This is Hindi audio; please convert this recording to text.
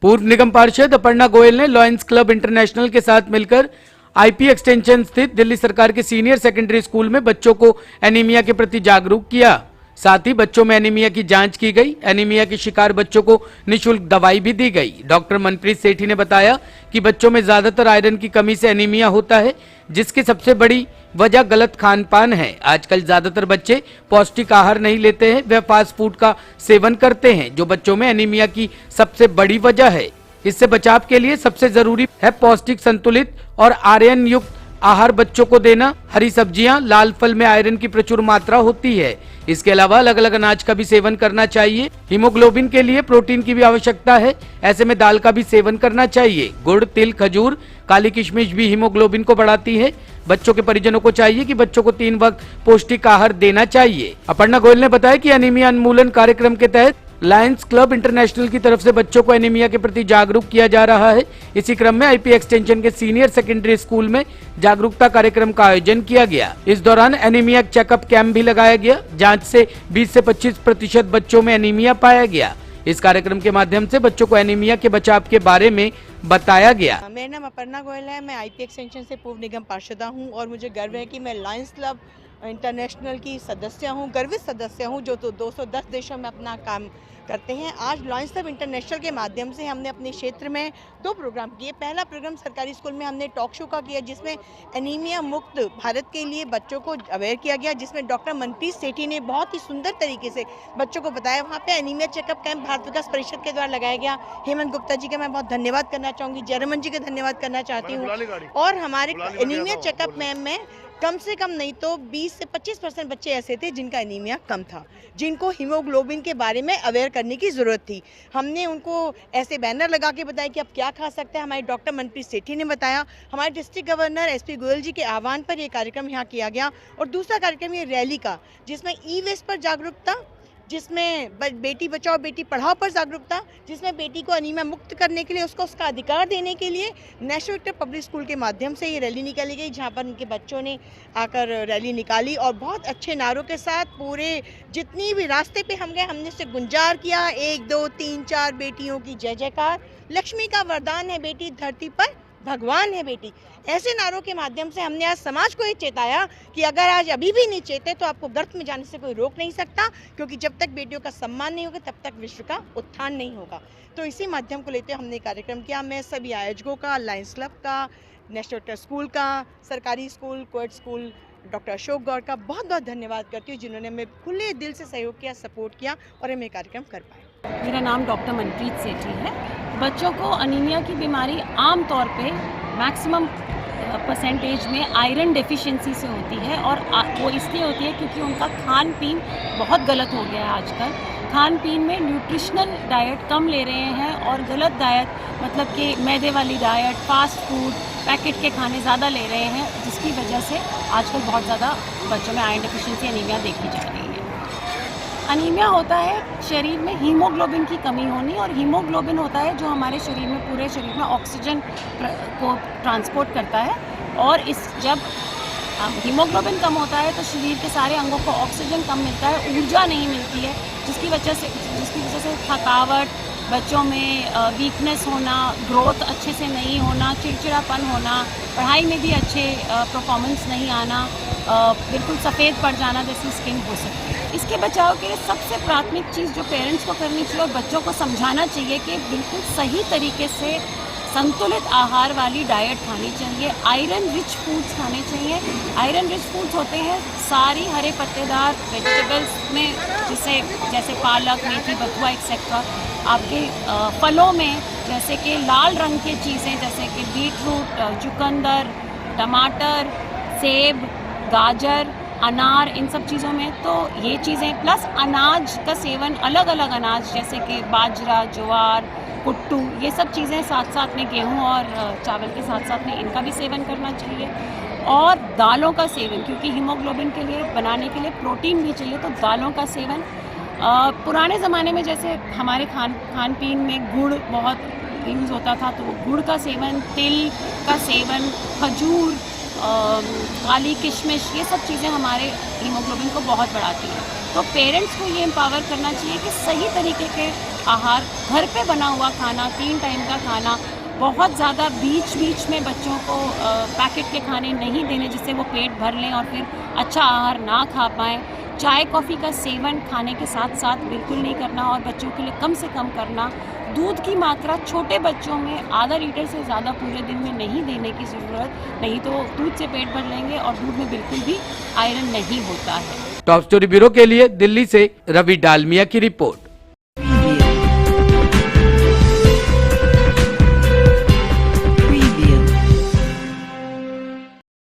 पूर्व निगम पार्षद अपर्णा गोयल ने लॉयंस क्लब इंटरनेशनल के साथ मिलकर आईपी एक्सटेंशन स्थित दिल्ली सरकार के सीनियर सेकेंडरी स्कूल में बच्चों को एनीमिया के प्रति जागरूक किया। साथ ही बच्चों में एनीमिया की जांच की गई। एनीमिया के शिकार बच्चों को निःशुल्क दवाई भी दी गई। डॉक्टर मनप्रीत सेठी ने बताया कि बच्चों में ज्यादातर आयरन की कमी से एनीमिया होता है, जिसकी सबसे बड़ी वजह गलत खान पान है। आजकल ज्यादातर बच्चे पौष्टिक आहार नहीं लेते हैं, वे फास्ट फूड का सेवन करते हैं, जो बच्चों में एनीमिया की सबसे बड़ी वजह है। इससे बचाव के लिए सबसे जरूरी है पौष्टिक, संतुलित और आयरन युक्त आहार बच्चों को देना। हरी सब्जियां, लाल फल में आयरन की प्रचुर मात्रा होती है। इसके अलावा अलग अलग अनाज का भी सेवन करना चाहिए। हीमोग्लोबिन के लिए प्रोटीन की भी आवश्यकता है, ऐसे में दाल का भी सेवन करना चाहिए। गुड़, तिल, खजूर, काली किशमिश भी हीमोग्लोबिन को बढ़ाती है। बच्चों के परिजनों को चाहिए कि बच्चों को 3 वक्त पौष्टिक आहार देना चाहिए। अपर्णा गोयल ने बताया कि एनीमिया उन्मूलन कार्यक्रम के तहत लायंस क्लब इंटरनेशनल की तरफ से बच्चों को एनीमिया के प्रति जागरूक किया जा रहा है। इसी क्रम में आईपी एक्सटेंशन के सीनियर सेकेंडरी स्कूल में जागरूकता कार्यक्रम का आयोजन किया गया। इस दौरान एनीमिया चेकअप कैंप भी लगाया गया। जांच से 20 से 25% बच्चों में एनीमिया पाया गया। इस कार्यक्रम के माध्यम से बच्चों को एनीमिया के बचाव के बारे में बताया गया। मेरा नाम अपर्णा गोयल है, मैं आईपी एक्सटेंशन से पूर्व निगम पार्षदा हूँ और मुझे गर्व है कि मैं लायंस क्लब इंटरनेशनल की सदस्य हूँ, गर्वित सदस्य हूँ, जो तो 210 देशों में अपना काम करते हैं। आज लायंस क्लब इंटरनेशनल के माध्यम से हमने अपने क्षेत्र में 2 प्रोग्राम किए। पहला प्रोग्राम सरकारी स्कूल में हमने टॉक शो का किया, जिसमें एनीमिया मुक्त भारत के लिए बच्चों को अवेयर किया गया, जिसमें डॉक्टर मनप्रीत सेठी ने बहुत ही सुंदर तरीके से बच्चों को बताया। वहाँ पे एनीमिया चेकअप कैंप भारत विकास परिषद के द्वारा लगाया गया। हेमंत गुप्ता जी का मैं बहुत धन्यवाद करना चाहूँगी, जयरमन जी का धन्यवाद करना चाहती हूँ। और हमारे एनीमिया चेकअप में कम से कम नहीं तो 20 से 25% बच्चे ऐसे थे जिनका एनीमिया कम था, जिनको हीमोग्लोबिन के बारे में अवेयर करने की ज़रूरत थी। हमने उनको ऐसे बैनर लगा के बताया कि आप क्या खा सकते हैं। हमारे डॉक्टर मनप्रीत सेठी ने बताया। हमारे डिस्ट्रिक्ट गवर्नर एसपी गोयल जी के आह्वान पर ये कार्यक्रम यहाँ किया गया। और दूसरा कार्यक्रम ये रैली का, जिसमें ई वेस्ट पर जागरूकता, जिसमें बेटी बचाओ बेटी पढ़ाओ पर जागरूकता, जिसमें बेटी को एनीमिया मुक्त करने के लिए, उसको उसका अधिकार देने के लिए नेशनल विक्टर पब्लिक स्कूल के माध्यम से ये रैली निकाली गई, जहां पर उनके बच्चों ने आकर रैली निकाली और बहुत अच्छे नारों के साथ पूरे जितनी भी रास्ते पे हम गए, हमने उससे गुंजार किया 1 2 3 4 बेटियों की जय जयकार, लक्ष्मी का वरदान है बेटी, धरती पर भगवान है बेटी। ऐसे नारों के माध्यम से हमने आज समाज को ये चेताया कि अगर आज अभी भी नहीं चेते तो आपको गर्त में जाने से कोई रोक नहीं सकता, क्योंकि जब तक बेटियों का सम्मान नहीं होगा तब तक विश्व का उत्थान नहीं होगा। तो इसी माध्यम को लेते हमने कार्यक्रम किया। मैं सभी आयोजकों का, लायंस क्लब का, नेशनल विक्टर स्कूल का, सरकारी school, coed school doctor Ashok Gaur का बहुत बहुत धन्यवाद करती हूँ, जिन्होंने हमें खुले दिल से सहयोग किया, सपोर्ट किया और हम ये कार्यक्रम कर पाए। मेरा नाम डॉक्टर मनप्रीत सेठी है। बच्चों को एनीमिया की बीमारी आम तौर पे मैक्सिमम परसेंटेज में आयरन डेफिशिएंसी से होती है, और वो इसलिए होती है क्योंकि उनका खान पीन बहुत गलत हो गया है आजकल। खान पीन में न्यूट्रिशनल डाइट कम ले रहे हैं और गलत डाइट, मतलब कि मैदे वाली डाइट, फास्ट फूड, पैकेट के खाने ज़्यादा ले रहे हैं, जिसकी वजह से आजकल बहुत ज़्यादा बच्चों में आयरन डेफिशिएंसी एनीमिया देखी जा रही है। एनीमिया होता है शरीर में हीमोग्लोबिन की कमी होनी, और हीमोग्लोबिन होता है जो हमारे शरीर में, पूरे शरीर में ऑक्सीजन को ट्रांसपोर्ट करता है। और जब हीमोग्लोबिन कम होता है तो शरीर के सारे अंगों को ऑक्सीजन कम मिलता है, ऊर्जा नहीं मिलती है, जिसकी वजह से थकावट, बच्चों में वीकनेस होना, ग्रोथ अच्छे से नहीं होना, चिड़चिड़ापन होना, पढ़ाई में भी अच्छे परफॉर्मेंस नहीं आना, बिल्कुल सफ़ेद पड़ जाना जैसी स्किन हो सकती है। इसके बचाव के लिए सबसे प्राथमिक चीज़ जो पेरेंट्स को करनी चाहिए और बच्चों को समझाना चाहिए कि बिल्कुल सही तरीके से संतुलित आहार वाली डाइट खानी चाहिए। आयरन रिच फूड्स खाने चाहिए। आयरन रिच फूड्स होते हैं सारी हरे पत्तेदार वेजिटेबल्स में, जैसे पालक, मेथी, बथुआ एक्सेट्रा। आपके फलों में जैसे कि लाल रंग की चीज़ें जैसे कि बीटरूट, चुकंदर, टमाटर, सेब, गाजर, अनार, इन सब चीज़ों में तो ये चीज़ें, प्लस अनाज का सेवन, अलग अलग अनाज जैसे कि बाजरा, ज्वार, कुट्टू, ये सब चीज़ें साथ साथ में, गेहूं और चावल के साथ साथ में इनका भी सेवन करना चाहिए। और दालों का सेवन, क्योंकि हीमोग्लोबिन के लिए बनाने के लिए प्रोटीन भी चाहिए, तो दालों का सेवन। पुराने ज़माने में जैसे हमारे खान पीन में गुड़ बहुत यूज़ होता था, तो गुड़ का सेवन, तिल का सेवन, खजूर, काली किशमिश, ये सब चीज़ें हमारे हीमोग्लोबिन को बहुत बढ़ाती हैं। तो पेरेंट्स को ये एम्पावर करना चाहिए कि सही तरीके के आहार, घर पे बना हुआ खाना, 3 टाइम का खाना, बहुत ज़्यादा बीच में बच्चों को पैकेट के खाने नहीं देने जिससे वो पेट भर लें और फिर अच्छा आहार ना खा पाएँ। चाय कॉफ़ी का सेवन खाने के साथ साथ बिल्कुल नहीं करना और बच्चों के लिए कम से कम करना। दूध की मात्रा छोटे बच्चों में आधा लीटर से ज़्यादा पूरे दिन में नहीं देने की ज़रूरत, नहीं तो दूध से पेट भर लेंगे और दूध में बिल्कुल भी आयरन नहीं होता है। टॉप स्टोरी ब्यूरो के लिए दिल्ली से रवि डालमिया की रिपोर्ट।